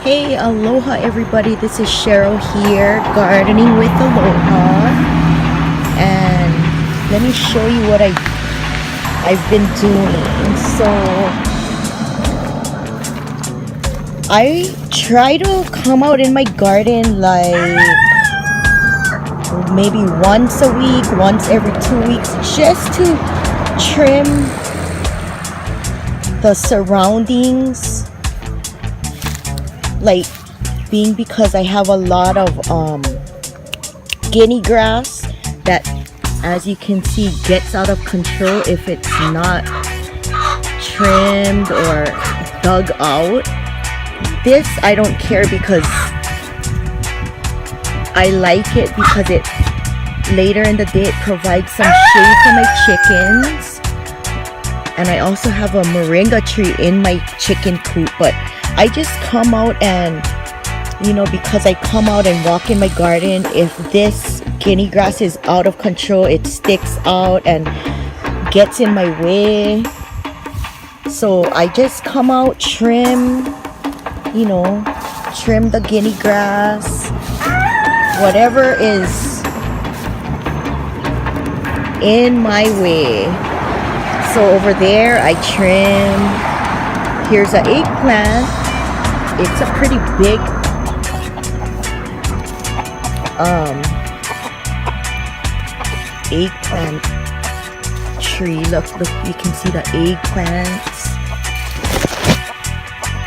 Hey, aloha everybody, this is Cheryl here, gardening with Aloha, and let me show you what I've been doing. So I try to come out in my garden like maybe once a week, once every 2 weeks, just to trim the surroundings, like being because I have a lot of guinea grass that, as you can see, gets out of control if it's not trimmed or dug out. This I don't care because I like it because it later in the day it provides some shade for my chickens. And I also have a moringa tree in my chicken coop, but I just come out and, because I come out and walk in my garden, if this guinea grass is out of control, it sticks out and gets in my way. So I just come out, trim the guinea grass, whatever is in my way. So over there I trim. Here's an eggplant. It's a pretty big eggplant tree. Look, you can see the eggplants.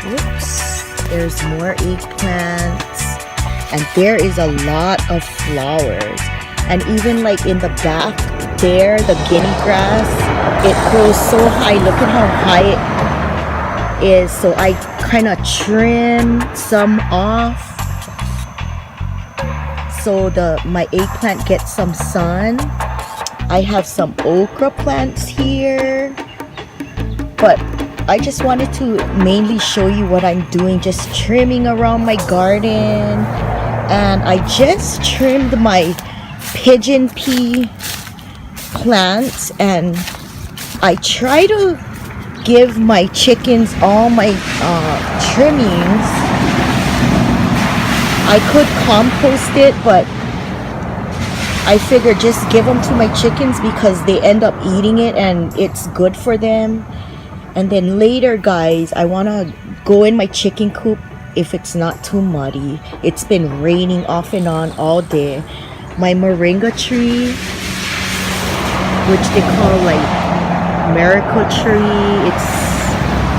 Whoops, there's more eggplants, and there is a lot of flowers. And even like in the back there, the guinea grass, it grows so high. Look at how high it is. So I kind of trim some off so my eggplant gets some sun. I have some okra plants here, but I just wanted to mainly show you what I'm doing, just trimming around my garden. And I just trimmed my pigeon pea plants, and I try to give my chickens all my trimmings. I could compost it, but I figure just give them to my chickens because they end up eating it and it's good for them. And then later, guys, I want to go in my chicken coop if it's not too muddy. It's been raining off and on all day. My moringa tree, which they call like miracle tree, it's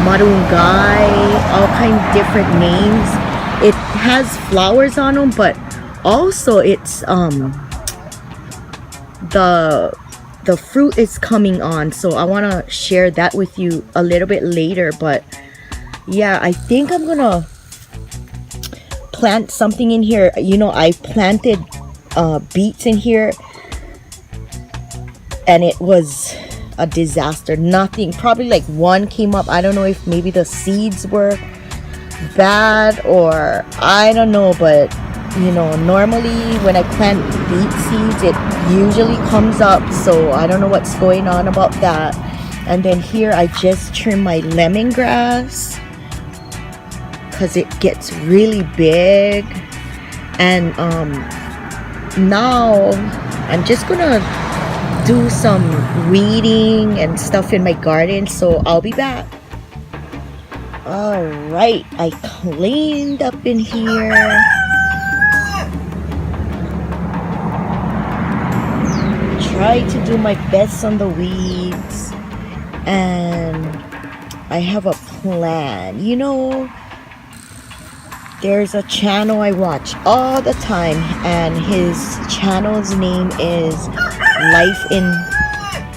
marungai, all kind of different names. It has flowers on them, but also it's the fruit is coming on, so I want to share that with you a little bit later. But yeah, I think I'm gonna plant something in here. I planted beets in here and it was a disaster. Nothing, probably like one came up. I don't know if maybe the seeds were bad or I don't know, but normally when I plant beet seeds it usually comes up, so I don't know what's going on about that. And then here I just trim my lemongrass because it gets really big. And now I'm just gonna do some weeding and stuff in my garden, so I'll be back. All right, I cleaned up in here. Try to do my best on the weeds, and I have a plan. There's a channel I watch all the time, and his channel's name is Life in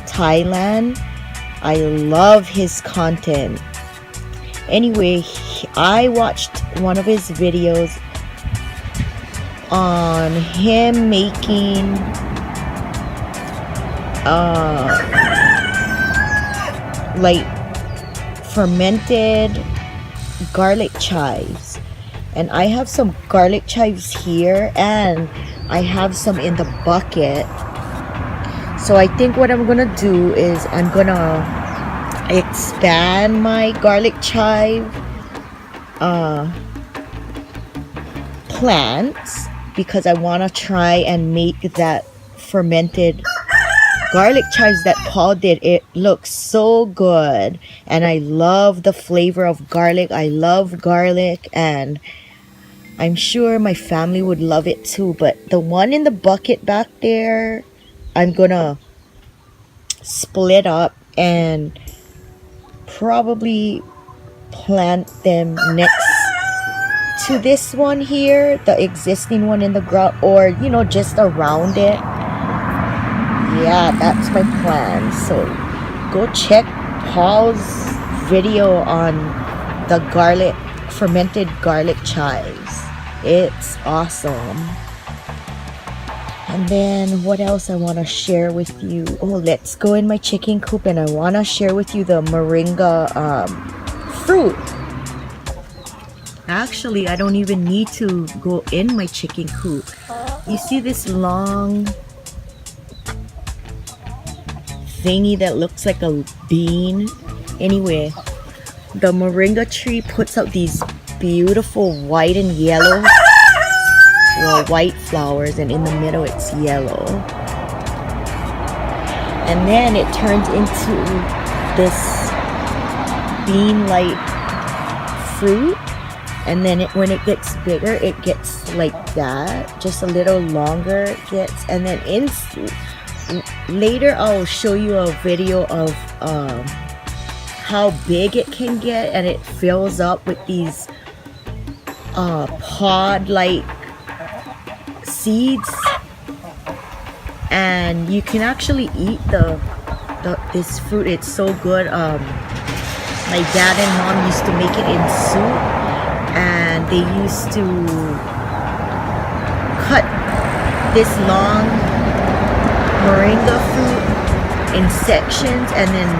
Thailand. I love his content. Anyway, I watched one of his videos on him making like fermented garlic chives, and I have some garlic chives here and I have some in the bucket. So I think what I'm gonna do is I'm gonna expand my garlic chive plants because I want to try and make that fermented garlic chives that Paul did. It looks so good, and I love the flavor of garlic. I love garlic, and I'm sure my family would love it too. But the one in the bucket back there, I'm gonna split up and probably plant them next to this one here, the existing one in the ground, or you know, just around it. Yeah, that's my plan. So go check Paul's video on the fermented garlic chives. It's awesome. And then what else I want to share with you? Oh, let's go in my chicken coop, and I want to share with you the moringa fruit. Actually, I don't even need to go in my chicken coop. You see this long thingy that looks like a bean? Anyway, the moringa tree puts out these beautiful white and yellow, well, white flowers, and in the middle it's yellow. And then it turns into this bean-like fruit. And then when it gets bigger, it gets like that, just a little longer it gets. And then later I'll show you a video of how big it can get, and it fills up with these pod-like seeds, and you can actually eat this fruit. It's so good. My dad and mom used to make it in soup, and they used to cut this long moringa fruit in sections and then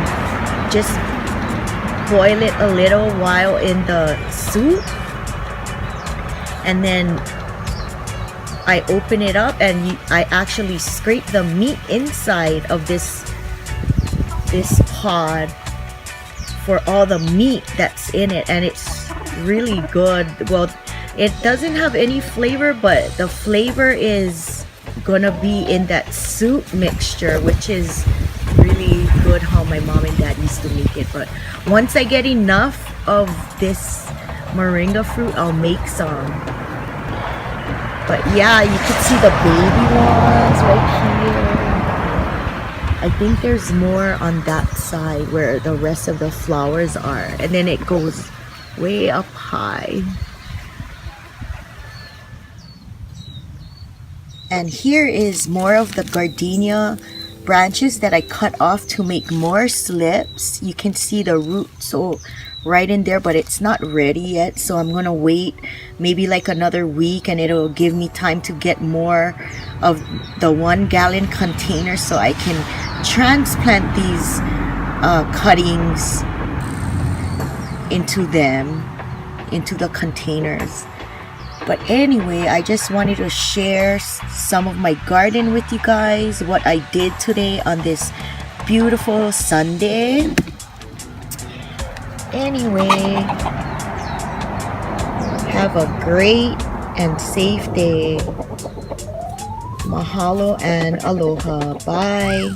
just boil it a little while in the soup, and then I open it up and I actually scrape the meat inside of this pod for all the meat that's in it, and it's really good. Well, it doesn't have any flavor, but the flavor is gonna be in that soup mixture, which is really good how my mom and dad used to make it. But once I get enough of this moringa fruit, I'll make some. But yeah, you can see the baby ones right here. I think there's more on that side where the rest of the flowers are, and then it goes way up high. And here is more of the gardenia branches that I cut off to make more slips. You can see the roots right in there, but it's not ready yet, so I'm gonna wait maybe like another week, and it'll give me time to get more of the 1 gallon container so I can transplant these cuttings into the containers. But anyway, I just wanted to share some of my garden with you guys, what I did today on this beautiful Sunday. Anyway, have a great and safe day. Mahalo and aloha. Bye.